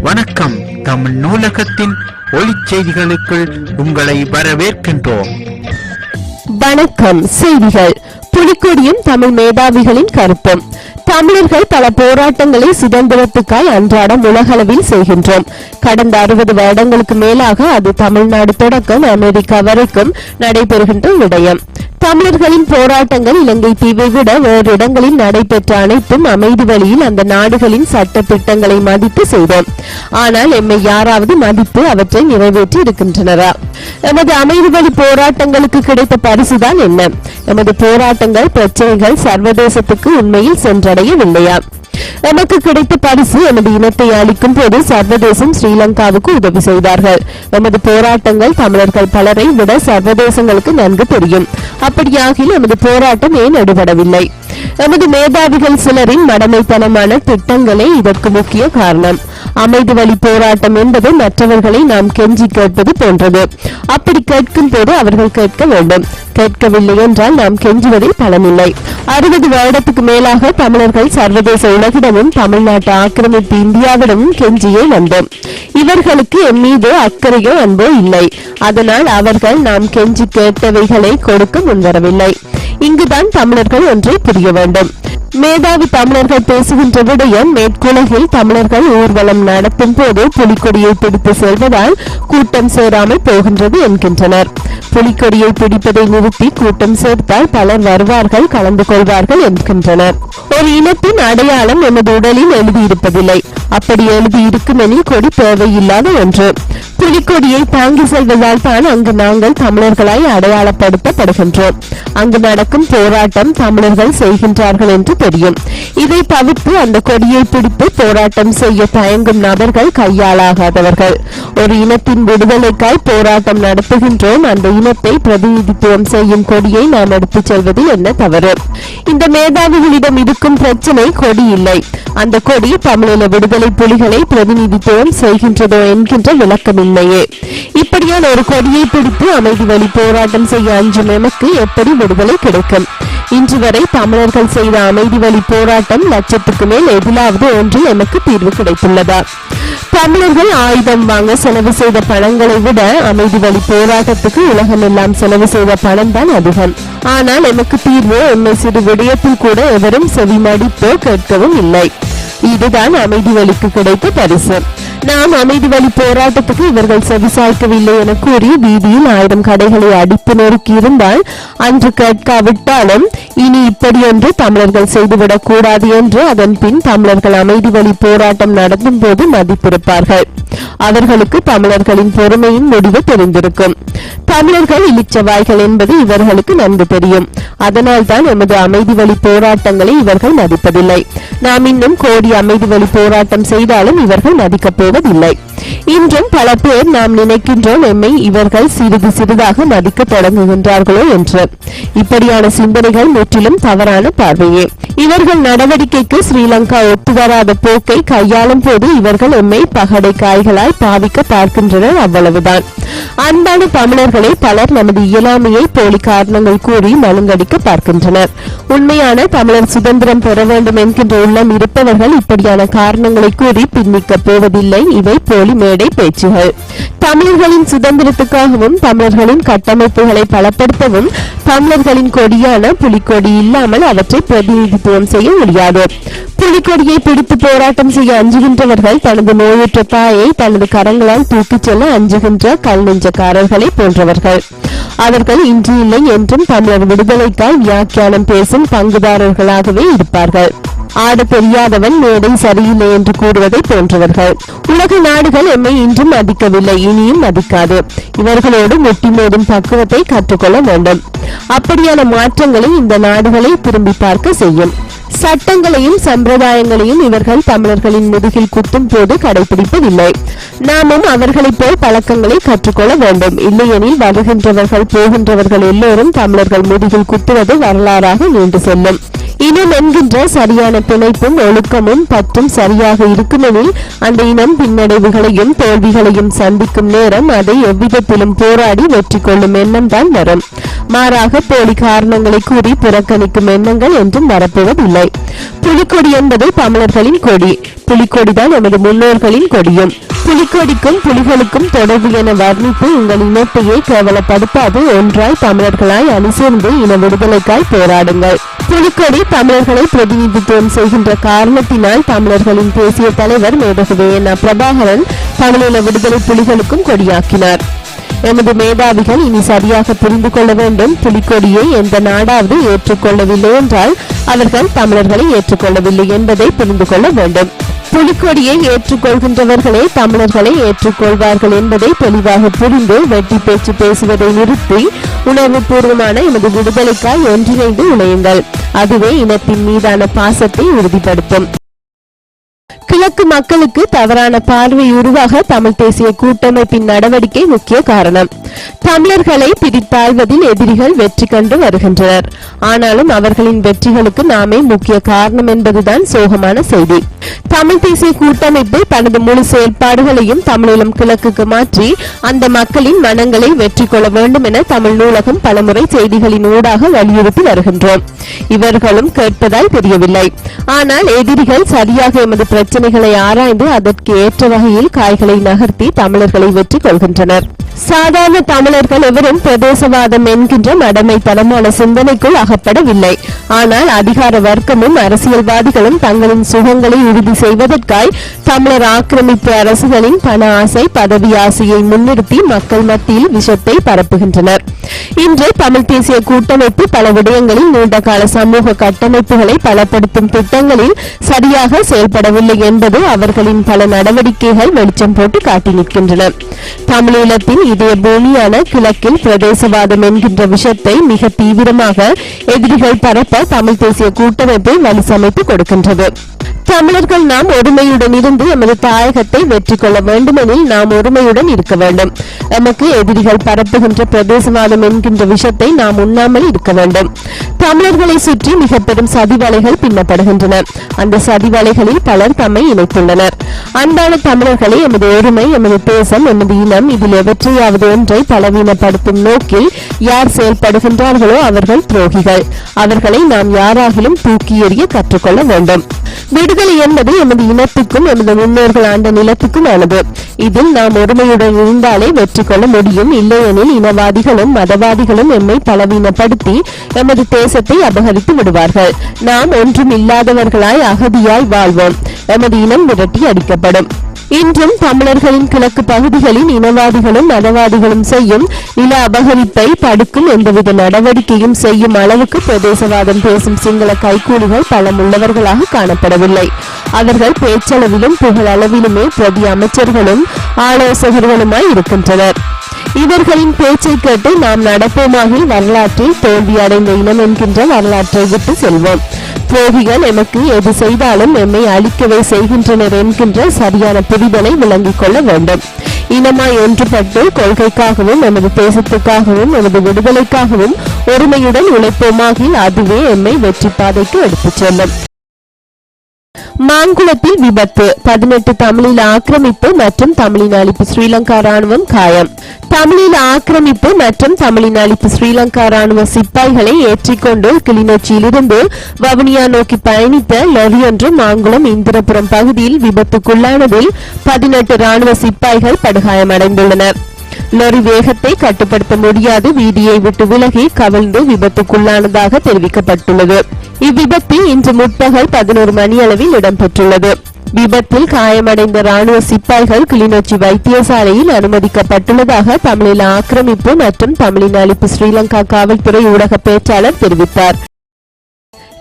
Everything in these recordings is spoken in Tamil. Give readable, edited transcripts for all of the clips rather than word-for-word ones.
வணக்கம். தமிழ் நூலகத்தின் ஒளி செய்திகளுக்குள் உங்களை வரவேற்கின்றோம். வணக்கம். செய்திகள். புலிக்கொடியும் தமிழ் மேதாவிகளின் கருத்தும். தமிழர்கள் பல போராட்டங்களை சுதந்திரத்துக்காய் அன்றாடம் உலகளவில் செய்கின்றோம். கடந்த 60 வருடங்களுக்கு மேலாக அது தமிழ்நாடு தொடக்கம் அமெரிக்கா வரைக்கும் நடைபெறுகின்ற விடயம். தமிழர்களின் போராட்டங்கள் இலங்கை தீவை விட வேறு இடங்களில் நடைபெற்ற அனைத்தும் அமைதி வழியில் அந்த நாடுகளின் சட்ட திட்டங்களை மதித்து செய்தோம். ஆனால் எம்மை யாராவது மதித்து அவற்றை நிறைவேற்றி இருக்கின்றனரா? எமது அமைதி வழி போராட்டங்களுக்கு கிடைத்த பரிசுதான் என்ன? எமது போராட்டங்கள் பிரச்சனைகள் சர்வதேசத்துக்கு உண்மையில் சென்றடையவில்லையா? எமக்கு கிடைத்த பரிசு எமது இனத்தை அளிக்கும் போது சர்வதேசம் ஸ்ரீலங்காவுக்கு உதவி செய்தார்கள். எமது போராட்டங்கள் தமிழர்கள் பலரை விட சர்வதேசங்களுக்கு நன்கு தெரியும். அப்படியாகில் எமது போராட்டம் ஏன் எடுபடவில்லை? எமது மேதாவிகள் சிலரின் மடமைத்தனமான திட்டங்களே இதற்கு முக்கிய காரணம். அமைதி வழி போராட்டம் என்பது மற்றவர்களை நாம் கெஞ்சி கேட்பது போன்றது. அப்படி கேட்கும் போது அவர்கள் கேட்க வேண்டும். கேட்கவில்லை என்றால் நாம் கெஞ்சுவதில் பலனில்லை. 60 வருடத்துக்கு மேலாக தமிழர்கள் சர்வதேச உலகிடமும் தமிழ்நாட்டு ஆக்கிரமிப்பு இந்தியாவிடமும் கெஞ்சியே வந்தோம். இவர்களுக்கு எம் மீது அக்கறையோ அன்போ இல்லை. அதனால் அவர்கள் நாம் கெஞ்சி கேட்டவைகளை கொடுக்க முன்வரவில்லை. இங்குதான் தமிழர்கள் ஒன்றை புரிய வேண்டும். மேதாவி தமிழர்கள் பேசுகின்ற விடயம் மேற்குலகில் தமிழர்கள் ஊர்வலம் நடத்தும் போது புலிக்கொடியை பிடித்து செல்வதால் கூட்டம் சேராமல் போகின்றது என்கின்றனர். புலிக்கொடியை பிடிப்பதை நிறுத்தி கூட்டம் சேர்த்தால் பலர் வருவார்கள், கலந்து கொள்வார்கள் என்கின்றனர். ஒரு இனத்தின் அடையாளம் எமது உடலில் எழுதியிருப்பதில்லை. அப்படி எழுதியிருக்கும் எனில் கொடி தேவையில்லாத ஒன்று. புலிக்கொடியை தாங்கி செல்வதால் தான் அங்கு நாங்கள் தமிழர்களாய் அடையாளப்படுத்தப்படுகின்றோம். அங்கு நடக்கும் போராட்டம் தமிழர்கள் செய்கின்றார்கள் என்று தெரியும். இதை தவிர்த்து அந்த கொடியை பிடித்து போராட்டம் செய்ய தயங்கும் நபர்கள் கையாளாகாதவர்கள். ஒரு இனத்தின் விடுதலைக்காய் போராட்டம் நடத்துகின்றோம். அந்த இனத்தை பிரதிநிதித்துவம் செய்யும் கொடியை நாம் எடுத்துச் செல்வதில் என்ன தவறு? இந்த மேதாவிகளிடம் இருக்கும் பிரச்சனை கொடி இல்லை. அந்த கொடி தமிழீழ விடுதலை புலிகளை பிரதிநிதித்துவம் செய்கின்றதோ என்கின்ற விளக்கம் இல்லையே. இப்படியான ஒரு கொடியை பிடித்து அமைதி வழி போராட்டம் செய்ய அஞ்சும் எமக்கு எப்படி விடுதலை கிடைக்கும்? இன்று வரை தமிழர்கள் செய்த அமைதி வழி போராட்டம் லட்சத்துக்கு மேல் எதிலாவது ஒன்றில் எமக்கு தீர்வு கிடைத்துள்ளதா? தமிழர்கள் ஆயுதம் வாங்க செலவு செய்த பணங்களை விட அமைதி வழி போராட்டத்துக்கு உலகம் எல்லாம் செலவு செய்த பணம் தான் அதிகம். ஆனால் எமக்கு தீர்வு எம்மை சிறு விடயத்தில் கூட எவரும் செவிமடிப்போ கேட்கவும் இல்லை. இதுதான் அமைதி வழிக்கு கிடைத்த பரிசு. நாம் அமைதி வழி போராட்டத்துக்கு இவர்கள் செவிசாய்க்கவில்லை என கூறி வீதியில் 1000 கடைகளை அடித்து நொறுக்கி இருந்தால் அன்று கேட்காவிட்டாலும் இனி இப்படியொன்று தமிழர்கள் செய்துவிடக் கூடாது என்று அதன் பின் தமிழர்கள் அமைதி வழி போராட்டம் நடத்தும் போது மதிப்பிருப்பார்கள். அவர்களுக்கு தமிழர்களின் பொறுமையின் முடிவு தெரிந்திருக்கும். தமிழர்கள் இளிச்சவாய்கள் என்பது இவர்களுக்கு நன்கு தெரியும். அதனால் தான் எமது அமைதி வழி போராட்டங்களை இவர்கள் மதிப்பதில்லை. நாம் இன்னும் கோடி அமைதி வழி போராட்டம் செய்தாலும் இவர்கள் மதிக்கப் போவதில்லை. இன்றும் பல பேர் நாம் நினைக்கின்றோம் எம்மை இவர்கள் சிறிது சிறிதாக மதிக்க தொடங்குகின்றார்களோ என்று. இப்படியான சிந்தனைகள் முற்றிலும் தவறான பார்வையே. இவர்கள் நடவடிக்கைக்கு ஸ்ரீலங்கா ஒத்துவராத போக்கை கையாளும் போது இவர்கள் எம்மை பகடை காய்களாய் பாவிக்க பார்க்கின்றனர், அவ்வளவுதான். அன்பான தமிழர்களை பலர் நமது இயலாமையை போலி காரணங்கள் கூறி மழுங்கடிக்க பார்க்கின்றனர். உண்மையான தமிழர் சுதந்திரம் பெற வேண்டும் என்கின்ற உள்ளம் இருப்பவர்கள் இப்படியான காரணங்களை கூறி பின்னிக்க போவதில்லை. இவை போலி மேடை பேச்சுகள். தமிழர்களின் சுதந்திரத்துக்காகவும் தமிழர்களின் கட்டமைப்புகளை பலப்படுத்தவும் தமிழர்களின் கொடியான புலிக்கொடி இல்லாமல் அவற்றை பிரதிநிதித்துவம் செய்ய முடியாது. புலிக்கொடியை பிடித்து போராட்டம் செய்ய அஞ்சுகின்றவர்கள் தனது நோயுற்ற தாயை தனது கரங்களால் தூக்கிச் செல்ல அஞ்சுகின்ற கல் நெஞ்சக்காரர்களை போன்றவர்கள். அவர்கள் இன்று இல்லை என்றும் தமிழர் விடுதலைக்காய் வியாக்கியானம் பேசும் பங்குதாரர்களாகவே இருப்பார்கள். ஆட தெரியாதவன் மேடை சரியில்லை என்று கூறுவதை போன்றவர்கள். உலக நாடுகள் எம்மை இன்றும் மதிக்கவில்லை, இனியும் மதிக்காது. இவர்களோடு முட்டி மோதும் பக்குவத்தை கற்றுக்கொள்ள வேண்டும். அப்படியான மாற்றங்களை இந்த நாடுகளை திரும்பி பார்க்க செய்யும். சட்டங்களையும் சம்பிரதாயங்களையும் இவர்கள் தமிழர்களின் முதுகில் குத்தும் போது கடைபிடிப்பதில்லை. நாமும் அவர்களைப் போல் பழக்கங்களை கற்றுக்கொள்ள வேண்டும். இல்லையெனில் வருகின்றவர்கள் போகின்றவர்கள் எல்லோரும் தமிழர்கள் முதுகில் குத்துவது வரலாறாக நீண்டு செல்லும். இனம் என்கின்ற சரியான பிணைப்பும் ஒழுக்கமும் பற்றும் சரியாக இருக்குமெனில் அந்த இனம் பின்னடைவுகளையும் தோல்விகளையும் சந்திக்கும் நேரம் அதை எவ்விதத்திலும் போராடி வெற்றி கொள்ளும் எண்ணம் தான் வரும். மாறாக போலி காரணங்களை கூறி புறக்கணிக்கும் எண்ணங்கள் என்றும் வரப்போவதில்லை. புலிக்கொடி என்பது தமிழர்களின் கொடி. புலிக்கொடிதான் நமது முன்னோர்களின் கொடியும். புலிக்கொடிக்கும் புலிகளுக்கும் தொடர்பு என வர்ணித்து உங்கள் இனத்தையே கேவலப்படுத்தாது ஒன்றாய் தமிழர்களாய் அணிசேர்ந்து இன விடுதலைக்காய் போராடுங்கள். புலிக்கொடி தமிழர்களை பிரதிநிதித்துவம் செய்கின்ற காரணத்தினால் தமிழர்களின் தேசிய தலைவர் மேதகு பிரபாகரன் தமிழீழ விடுதலை புலிகளுக்கும் கொடியாக்கினார். எமது மேதாவிகள் இனி சரியாக புரிந்து கொள்ள வேண்டும். புலிக்கொடியை எந்த நாடாவது ஏற்றுக்கொள்ளவில்லை என்றால் அவர்கள் தமிழர்களை ஏற்றுக்கொள்ளவில்லை என்பதை புரிந்து கொள்ள வேண்டும். புலிக்கொடியை ஏற்றுக்கொள்கின்றவர்களே தமிழர்களை ஏற்றுக்கொள்வார்கள் என்பதை தெளிவாக புரிந்து வெட்டி பேச்சு பேசுவதை நிறுத்தி உணர்வு பூர்வமான எமது விடுதலைக்காய் ஒன்றிணைந்து உழையுங்கள். அதுவே இனத்தின் மீதான பாசத்தை உறுதிப்படுத்தும். கிழக்கு மக்களுக்கு தவறான பார்வை உருவாக தமிழ் தேசிய கூட்டமைப்பின் நடவடிக்கை முக்கிய காரணம். தமிழர்களை பிரித்தாழ்வதில் எதிரிகள் வெற்றி கண்டு வருகின்றனர். ஆனாலும் அவர்களின் வெற்றிகளுக்கு நாமே முக்கிய காரணம் என்பதுதான் சோகமான செய்தி. தமிழ் தேசிய கூட்டமைப்பு தனது முழு செயல்பாடுகளையும் தமிழீழம் கிழக்குக்கு மாற்றி அந்த மக்களின் மனங்களை வெற்றி கொள்ள வேண்டும் என தமிழ் நூலகம் பலமுறை செய்திகளின் ஊடாக வலியுறுத்தி வருகின்றோம். இவர்களும் கேட்பதால் தெரியவில்லை. ஆனால் எதிரிகள் சரியாக எமது பிரச்சனைகளை ஆராய்ந்து அதற்கு ஏற்ற வகையில் காய்களை நகர்த்தி தமிழர்களை வெற்றி கொள்கின்றனர். சாதாரண தமிழர்கள் எவரும் பிரதேசவாதம் என்கின்ற மடமைத்தனமான சிந்தனைக்குள் அகப்படவில்லை. ஆனால் அதிகார வர்க்கமும் அரசியல்வாதிகளும் தங்களின் சுகங்களை உறுதி செய்வதற்காய் தமிழர் ஆக்கிரமிப்பு அரசுகளின் பண ஆசை பதவி ஆசையை முன்னிறுத்தி மக்கள் மத்தியில் விஷத்தை பரப்புகின்றனர். இன்று தமிழ் தேசிய கூட்டமைப்பு பல விடயங்களில் நீண்டகால சமூக கட்டமைப்புகளை பலப்படுத்தும் திட்டங்களில் சரியாக செயல்படவில்லை என்பது அவர்களின் பல நடவடிக்கைகள் வெளிச்சம் போட்டு காட்டி நிற்கின்றன. தமிழீழத்தின் இதய பூமியான கிழக்கில் பிரதேசவாதம் என்கின்ற விஷயத்தை மிக தீவிரமாக எதிரிகள் பரப்ப தமிழ் தேசிய கூட்டமைப்பு வலி சமைத்து கொடுக்கின்றது. தமிழர்கள் நாம் ஒருமையுடன் இருந்து எமது தாயகத்தை வெற்றி கொள்ள வேண்டுமெனில் நாம் ஒருமையுடன் இருக்க வேண்டும். எமக்கு எதிரிகள் பரப்புகின்ற பிரதேசவாதம் என்கின்ற விஷயத்தை நாம் உண்ணாமல் இருக்க வேண்டும். தமிழர்களை சுற்றி மிக பெரும் சதிவலைகள் பின்னப்படுகின்றன. அந்த சதிவலைகளில் பலர் தம்மை இணைத்துள்ளனர். அன்பான தமிழர்களே, எமது ஒருமை, எமது தேசம், எமது இனம் இதில் எவற்றையாவது ஒன்றை பலவீனப்படுத்தும் நோக்கில் யார் செயல்படுகின்றார்களோ அவர்கள் துரோகிகள். அவர்களை நாம் யாராகிலும் தூக்கி எறிய கற்றுக்கொள்ள வேண்டும். விடுதலை என்பது எமது இனத்துக்கும் எமது முன்னோர்கள் ஆண்ட நிலத்துக்கும் ஆனது. இதில் நாம் ஒருமையுடன் இருந்தாலே வெற்றி கொள்ள முடியும். இல்லையெனில் இனவாதிகளும் மதவாதிகளும் எம்மை பலவீனப்படுத்தி எமது தேசத்தை அபகரித்து விடுவார்கள். நாம் ஒன்றும் இல்லாதவர்களாய் அகதியாய் வாழ்வோம். எமது இனம் விரட்டி அடிக்கப்படும். இன்றும் தமிழர்களின் கிழக்கு பகுதிகளில் இனவாதிகளும் மதவாதிகளும் செய்யும் நில அபகரிப்பை தடுக்கும் எந்தவித நடவடிக்கையும் செய்யும் அளவுக்கு பிரதேசவாதம் பேசும் சிங்கள கைக்கூலிகள் பலம் உள்ளவர்களாக காணப்படவில்லை. அவர்கள் பேச்சளவிலும் புகழளவிலுமே பிரதி அமைச்சர்களும் ஆலோசகர்களுமாய் இருக்கின்றனர். இவர்களின் பேச்சை கேட்டு நாம் நடப்போமாகில் வரலாற்றில் தோல்வி அடைந்த இனம் என்கின்ற வரலாற்றை விட்டு செல்வோம். துரோகிகள் எமக்கு எது செய்தாலும் எம்மை அழிக்கவே செய்கின்றனர் என்கின்ற சரியான புரிதலை விளங்கிக் கொள்ள வேண்டும். இனமாய் ஒன்றுபட்டு கொள்கைக்காகவும் எமது தேசத்துக்காகவும் எமது விடுதலைக்காகவும் ஒருமையுடன் உழைப்போமாகில் அதுவே எம்மை வெற்றி பாதைக்கு எடுத்துச் செல்லும். மாங்குளத்தில் விபத்து, 18 தமிழீழ ஆக்கிரமிப்பு மற்றும் தமிழின் அழிப்பு ஸ்ரீலங்கா ராணுவம் காயம். தமிழீழ ஆக்கிரமிப்பு மற்றும் தமிழின் அழிப்பு ஸ்ரீலங்கா ராணுவ சிப்பாய்களை ஏற்றிக்கொண்டு கிளிநொச்சியிலிருந்து வவுனியா நோக்கி பயணித்த லொரி ஒன்று மாங்குளம் இந்திரபுரம் பகுதியில் விபத்துக்குள்ளானதில் 18 ராணுவ சிப்பாய்கள் படுகாயமடைந்துள்ளனர். லொரி வேகத்தை கட்டுப்படுத்த முடியாது வீதியை விட்டு விலகி கவிழ்ந்து விபத்துக்குள்ளானதாக தெரிவிக்கப்பட்டுள்ளது. இவ்விபத்து இன்று முற்பகல் 11 மணியளவில் இடம்பெற்றுள்ளது. விபத்தில் காயமடைந்த ராணுவ சிப்பாய்கள் கிளிநொச்சி வைத்தியசாலையில் அனுமதிக்கப்பட்டுள்ளதாக தமிழீழ ஆக்கிரமிப்பு மற்றும் தமிழின் அழிப்பு ஸ்ரீலங்கா காவல்துறை ஊடக பேச்சாளர் தெரிவித்தார்.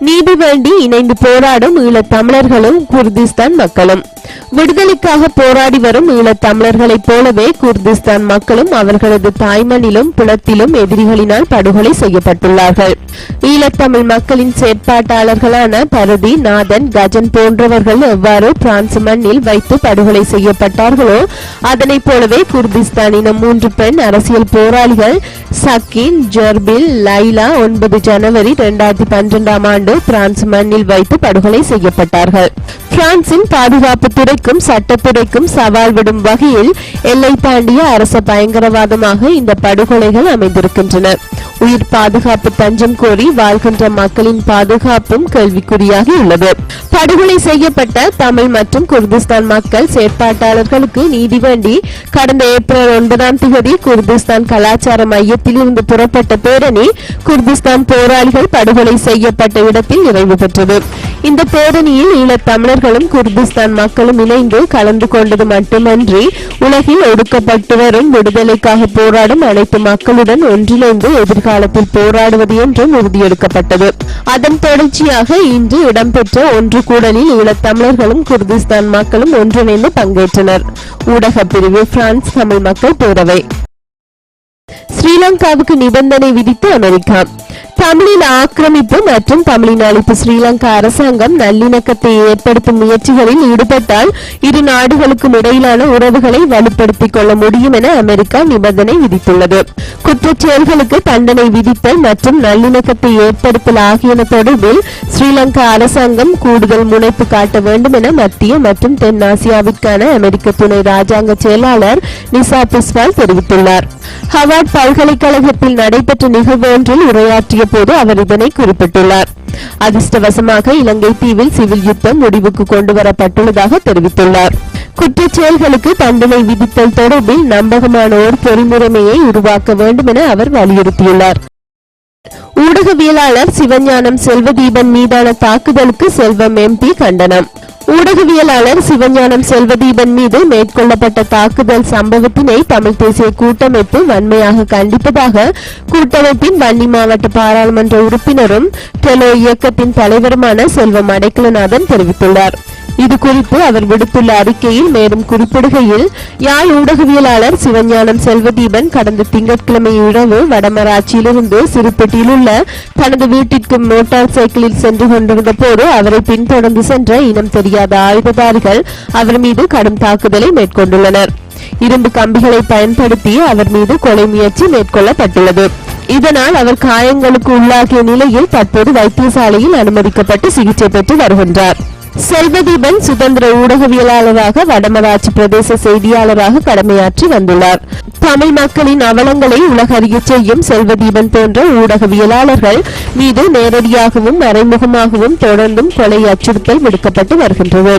நீதி வேண்டி இணைந்து போராடும் ஈழத் தமிழர்களும் குர்திஸ்தான் மக்களும். விடுதலைக்காக போராடி வரும் ஈழத் தமிழர்களைப் போலவே குர்திஸ்தான் மக்களும் அவர்களது தாய்மண்ணிலும் புலத்திலும் எதிரிகளினால் படுகொலை செய்யப்பட்டுள்ளார்கள். ஈழத்தமிழ் மக்களின் செயற்பாட்டாளர்களான பரதி, நாதன், கஜன் போன்றவர்கள் எவ்வாறு பிரான்ஸ் மண்ணில் வைத்து படுகொலை செய்யப்பட்டார்களோ அதனை போலவே குர்திஸ்தானின் 3 பெண் அரசியல் போராளிகள் சக்கீன், ஜர்பில், லைலா 9 ஜனவரி 2012 ஆம் ஆண்டு ஆண்டு பிரான்ஸ் மண்ணில் வைத்து படுகொலை செய்யப்பட்டார்கள். பிரான்சின் பாதுகாப்பு துறைக்கும் சட்டத்துறைக்கும் சவால் விடும் வகையில் எல்லை தாண்டிய அரச பயங்கரவாதமாக இந்த படுகொலைகள் அமைந்திருக்கின்றன. உயிர் பாதுகாப்பு தஞ்சம் கோரி வாழ்கின்ற மக்களின் பாதுகாப்பும் கேள்விக்குறியாகி உள்ளது. படுகொலை செய்யப்பட்ட தமிழ் மற்றும் குர்திஸ்தான் மக்கள் செயற்பாட்டாளர்களுக்கு நீதி வேண்டி கடந்த ஏப்ரல் 9 குர்திஸ்தான் கலாச்சார மையத்தில் இருந்து புறப்பட்ட பேரணி குர்திஸ்தான் போராளிகள் படுகொலை செய்யப்பட்ட இடத்தில் நிறைவு பெற்றது. இந்த பேரணியில் ஈழத் தமிழர்களும் குர்திஸ்தான் மக்களும் இணைந்து கலந்து கொண்டது மட்டுமன்றி உலகில் ஒடுக்கப்பட்டு வரும் விடுதலைக்காக போராடும் அனைத்து மக்களுடன் ஒன்றிணைந்து எதிர்காலத்தில் போராடுவது என்றும் உறுதியெடுக்கப்பட்டது. அதன் தொடர்ச்சியாக இன்று இடம்பெற்ற ஒன்று கூடலில் ஈழத் தமிழர்களும் குர்திஸ்தான் மக்களும் ஒன்றிணைந்து பங்கேற்றனர். ஊடக பிரிவு பிரான்ஸ் தமிழ் மக்கள் பேரவை. ஸ்ரீலங்காவுக்கு நிபந்தனை விதித்து அமெரிக்கா. தமிழின் ஆக்கிரமிப்பு மற்றும் தமிழின் அழிப்பு ஸ்ரீலங்கா அரசாங்கம் நல்லிணக்கத்தை ஏற்படுத்தும் முயற்சிகளில் ஈடுபட்டால் இரு நாடுகளுக்கும் இடையிலான உறவுகளை வலுப்படுத்திக் கொள்ள முடியும் என அமெரிக்கா நிபந்தனை விதித்துள்ளது. குற்றச்செயல்களுக்கு தண்டனை விதித்தல் மற்றும் நல்லிணக்கத்தை ஏற்படுத்தல் ஆகியன தொடர்பில் ஸ்ரீலங்கா அரசாங்கம் கூடுதல் முனைப்பு காட்ட வேண்டும் என மத்திய மற்றும் தென்னாசியாவிற்கான அமெரிக்க துணை ராஜாங்க செயலாளர் நிசா பிஸ்வால் தெரிவித்துள்ளார். ஹவார்ட் பல்கலைக்கழகத்தில் நடைபெற்ற நிகழ்வு ஒன்றில் உரையாற்றிய போது அவர் இதனை குறிப்பிட்டுள்ளார். அதிர்ஷ்டவசமாக இலங்கை தீவில் சிவில் யுத்தம் முடிவுக்கு கொண்டுவரப்பட்டுள்ளதாக தெரிவித்துள்ளார். குற்றச்செயல்களுக்கு தண்டனை விதித்தல் தொடர்பில் நம்பகமான ஒரு பொறிமுறைமையை உருவாக்க வேண்டும் என அவர் வலியுறுத்தியுள்ளார். ஊடகவியலாளர் சிவஞானம் செல்வதீபன் மீதான தாக்குதலுக்கு செல்வம் எம்பி கண்டனம். ஊடகவியலாளர் சிவஞானம் செல்வதீபன் மீது மேற்கொள்ளப்பட்ட தாக்குதல் சம்பவத்தினை தமிழ் தேசிய கூட்டமைப்பு வன்மையாக கண்டிப்பதாக கூட்டமைப்பின் வன்னி மாவட்ட பாராளுமன்ற உறுப்பினரும் டெலோ இயக்கத்தின் தலைவருமான செல்வம் அடைக்கலநாதன் தெரிவித்துள்ளார். இது குறித்து அவர் விடுத்துள்ள அறிக்கையில் மேலும் குறிப்பிடுகையில், யாழ் ஊடகவியலாளர் சிவஞானம் செல்வதீபன் கடந்த திங்கட்கிழமை இரவு வடமராட்சியிலிருந்து சிறுபெட்டியில் உள்ள தனது வீட்டிற்கு மோட்டார் சைக்கிளில் சென்று கொண்டிருந்த போது அவரை பின்தொடர்ந்து சென்ற இனம் தெரியாத ஆயுததாரிகள் அவர் மீது கடும் தாக்குதலை மேற்கொண்டுள்ளனர். இரும்பு கம்பிகளை பயன்படுத்தி அவர் மீது கொலை முயற்சி மேற்கொள்ளப்பட்டுள்ளது. இதனால் அவர் காயங்களுக்கு உள்ளாகிய நிலையில் தற்போது வைத்தியசாலையில் அனுமதிக்கப்பட்டு சிகிச்சை பெற்று வருகின்றார். செல்வதீபன் சுதந்திர ஊடகவியலாளராக வடமராட்சி பிரதேச செய்தியாளராக கடமையாற்றி வந்துள்ளார். தமிழ் மக்களின் அவலங்களை உலகறிய செய்யும் செல்வதீபன் போன்ற ஊடகவியலாளர்கள் மீது நேரடியாகவும் மறைமுகமாகவும் தொடர்ந்தும் கொலை அச்சுறுத்தல் விடுக்கப்பட்டு வருகின்றது.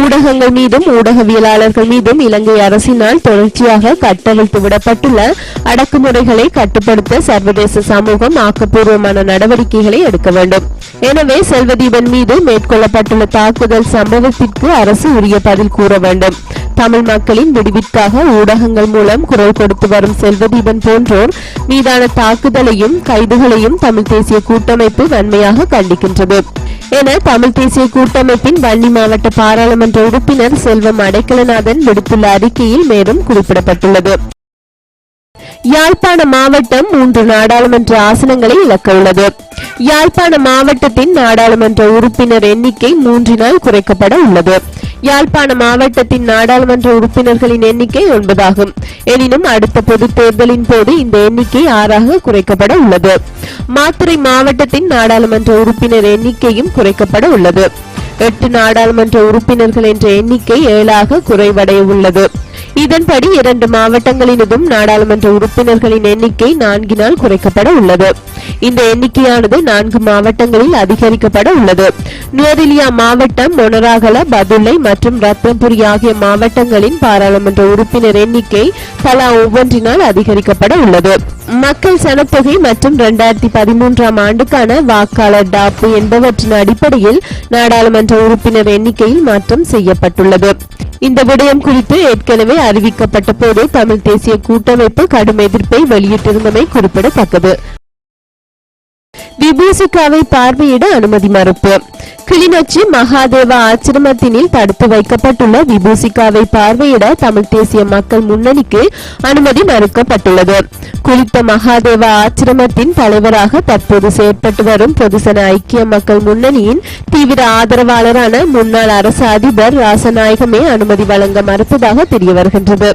ஊடகங்கள் மீதும் ஊடகவியலாளர்கள் மீதும் இலங்கை அரசினால் தொடர்ச்சியாக கட்டவிழ்த்து விடப்பட்டுள்ள அடக்குமுறைகளை கட்டுப்படுத்த சர்வதேச சமூகம் ஆக்கப்பூர்வமான நடவடிக்கைகளை எடுக்க வேண்டும். எனவே செல்வதீபன் மீது மேற்கொள்ளப்பட்டுள்ள தாக்குதல் சம்பவத்திற்கு அரசு உரிய பதில் கூற வேண்டும். தமிழ் மக்களின் விடுவிற்காக ஊடகங்கள் மூலம் குரல் கொடுத்து வரும் செல்வதீபன் போன்றோர் மீதான தாக்குதலையும் கைதுகளையும் தமிழ் தேசிய கூட்டமைப்பு வன்மையாக கண்டிக்கின்றது என தமிழ் தேசிய கூட்டமைப்பின் வன்னி மாவட்ட பாராளுமன்ற உறுப்பினர் செல்வம் அடைக்கலநாதன் விடுத்துள்ள அறிக்கையில் மேலும் குறிப்பிடப்பட்டுள்ளது. யாழ்ப்பாண மாவட்டம் 3 நாடாளுமன்ற ஆசனங்களை இழக்க உள்ளது. யாழ்ப்பாண மாவட்டத்தின் நாடாளுமன்ற உறுப்பினர் எண்ணிக்கை 3 குறைக்கப்பட உள்ளது. யாழ்ப்பாண மாவட்டத்தின் நாடாளுமன்ற உறுப்பினர்களின் எண்ணிக்கை 9 ஆகும். எனினும் அடுத்த பொது தேர்தலின் போது இந்த எண்ணிக்கை 6 குறைக்கப்பட உள்ளது. மாத்தறை மாவட்டத்தின் நாடாளுமன்ற உறுப்பினர் எண்ணிக்கையும் குறைக்கப்பட உள்ளது. 8 நாடாளுமன்ற உறுப்பினர்கள் என்ற எண்ணிக்கை 7 குறைவடைய உள்ளது. இதன்படி 2 மாவட்டங்களிலும் நாடாளுமன்ற உறுப்பினர்களின் எண்ணிக்கை 4 குறைக்கப்பட உள்ளது. இந்த எண்ணிக்கையானது 4 மாவட்டங்களில் அதிகரிக்கப்பட உள்ளது. நுவரெலியா மாவட்டம், மொனராகல, பதுளை மற்றும் ரத்னபுரி ஆகிய மாவட்டங்களின் பாராளுமன்ற உறுப்பினர் எண்ணிக்கை தலா ஒவ்வொன்றினால் அதிகரிக்கப்பட உள்ளது. மக்கள் சனத்தொகை மற்றும் 2013ஆம் ஆண்டுக்கான வாக்காளர் டாப்பு என்பவற்றின் அடிப்படையில் நாடாளுமன்ற உறுப்பினர் எண்ணிக்கையில் மாற்றம் செய்யப்பட்டுள்ளது. இந்த விடயம் குறித்து ஏற்கனவே அறிவிக்கப்பட்ட போது தமிழ் தேசிய கூட்டமைப்பு கடும் எதிர்ப்பை வெளியிட்டிருந்தமை குறிப்பிடத்தக்கது. விபூசிகாவை பார்வையிட அனுமதி மறுப்பு. கிளிநொச்சி மகாதேவா ஆசிரமத்தினில் தடுத்து வைக்கப்பட்டுள்ள விபூசிகாவை பார்வையிட தமிழ் தேசிய மக்கள் முன்னணிக்கு அனுமதி மறுக்கப்பட்டுள்ளது. குறித்த மகாதேவா ஆசிரமத்தின் தலைவராக தற்போது செயற்பட்டு வரும் பொதுசன ஐக்கிய மக்கள் முன்னணியின் தீவிர ஆதரவாளரான முன்னாள் அரசு அதிபர் ராசநாயகமே அனுமதி வழங்க மறுப்பதாக தெரிய வருகின்றது.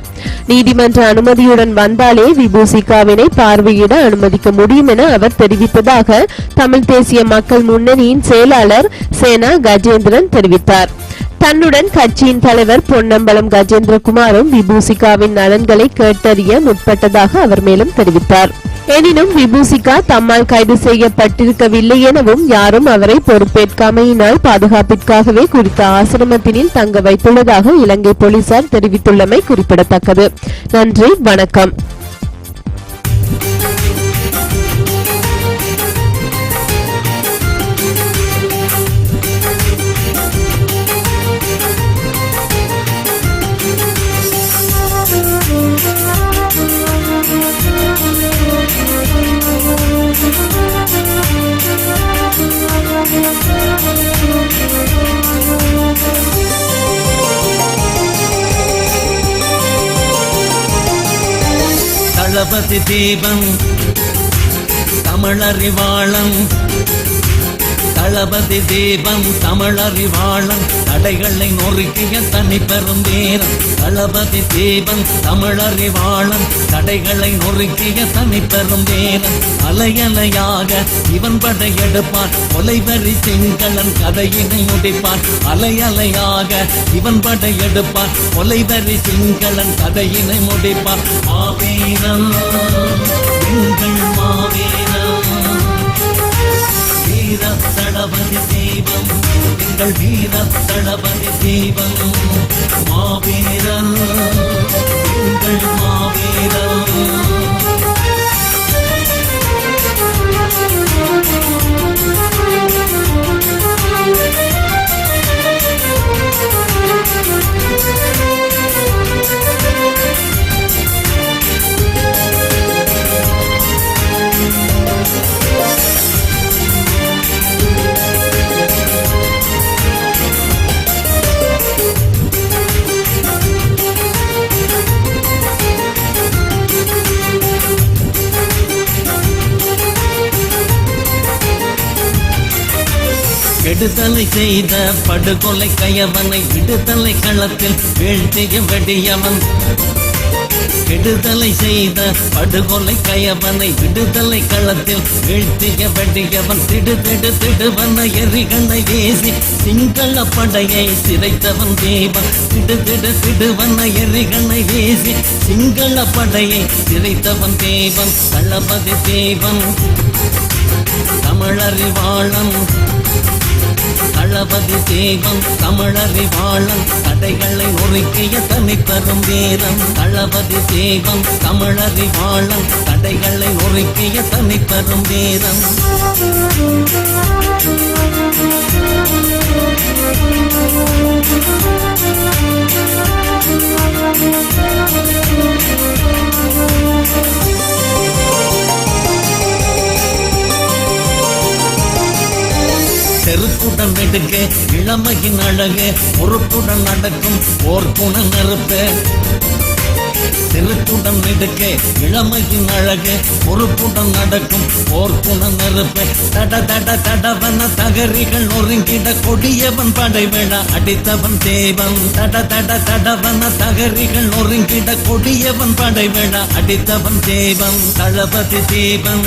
நீதிமன்ற அனுமதியுடன் வந்தாலே விபூசிகாவினை பார்வையிட அனுமதிக்க முடியும் என அவர் தெரிவித்ததாக தமிழ் தேசிய மக்கள் முன்னணியின் செயலாளர் சேனா கஜேந்திரன் தெரிவித்தார். தன்னுடன் கட்சியின் தலைவர் பொன்னம்பலம் கஜேந்திரகுமாரும் விபூசிகாவின் நலன்களை கேட்டறிய முற்பட்டதாக அவர் மேலும் தெரிவித்தார். எனினும் விபூசிகா தம்மால் கைது செய்யப்பட்டிருக்கவில்லை எனவும் யாரும் அவரை பொறுப்பேற்காமையினால் பாதுகாப்பிற்காகவே குறித்த ஆசிரமத்தினில் தங்க வைத்துள்ளதாக இலங்கை போலீசார் தெரிவித்துள்ளமை குறிப்பிடத்தக்கது. நன்றி, வணக்கம். தளபதி தீபம் தமிழறிவாளம், தளபதி தீபம் தமிழறிவாளம், தடைகளை நொறுக்கிய தனி பெரும் வீரம். தளபதி தீபம் தமிழறிவாளம், தடைகளை நொறுக்கிய தனி பெரும் வீரம். அலையலையாக இவன் படையெடுப்பான், கொலைவரி சிங்களன் கதையினை முடிப்பான். அலையலையாக இவன் படையெடுப்பான், கொலைவரி சிங்களன் கதையினை முடிப்பான். மாவீரம் எங்கள் மாவீரம், வீர தளபதி தீபம் எங்கள் வீர தளபதி தீபம். மாவீரம் எங்கள் மாவீரம். கெடுதலை செய்த படுகொலை கயவனை விடுதலை களத்தில் வீழ்த்திய வெடியவன். கெடுதலை செய்த படுகொலை கயவனை விடுதலை களத்தில் வீழ்த்திய வெடியவன். திடு திடு திடுவன எரிகணை வீசி சிங்கள படையை சிதைத்தவன் தீபம். திடு திடு திடுவன எரிகணை வீசி சிங்கள படையை சிதைத்தவன் தீபம். தளபதி தீபம் தமிழறிவாளம், தளபதி தீபம் தமிழறிவாளம், தடைகளை நொறுக்கிய தனி பெரும் வீரம். தளபதி தீபம் தமிழறிவாளம், தடைகளை நொறுக்கிய தனி பெரும் வீரம். செருக்குடன் எடுக்க இளமையின் அழகு, பொறுப்புடன் நடக்கும் போர்க்குண நெருப்பு. செருக்குடன் எடுக்க இளமையின் அழகு, பொறுப்புடன் நடக்கும் போர்க்குண நெருப்பு. தட தட தடவன தகரிகள் ஒருங்கிட கொடியவன் படை விழா அடித்தவன் தேவன். தட தட தடவன தகரிகள் ஒருங்கிட கொடியவன் படை விழா அடித்தவன் தேவன். தளபதி தீபம்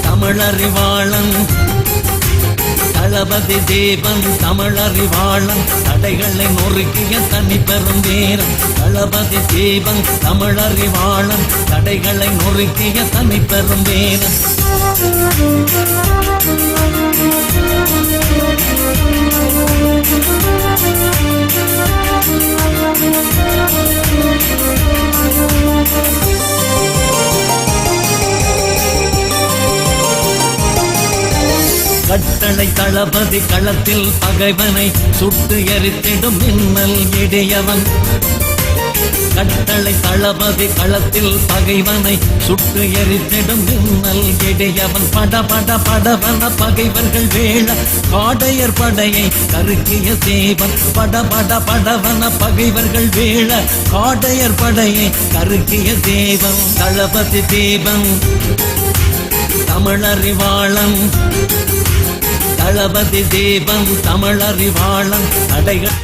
தமிழறிவாளம், தளபதி தீபம் தமிழறிவாளம், தடைகளை நொறுக்கிய தனி பெரும் வீரம். தளபதி தீபம் தமிழறிவாளம், தடைகளை நொறுக்கிய தனி பெரும் வீரம். கட்டளை தளபதி களத்தில் பகைவனை சுட்டு எரித்திடும் மின்னல் இடியவன். கட்டளை தளபதி களத்தில் பகைவனை சுட்டு எரித்திடும் மின்னல் இடியவன். பட பட படவன பகைவர்கள் வேள காடையர் படையை கருக்கிய தேவன். பட பட படவன பகைவர்கள் வேள காடையர் படையை கருக்கிய தேவன். தளபதி தீபம் தமிழறிவாளம், தளபதி தீபம் தமிழறிவாளம், தடைகள்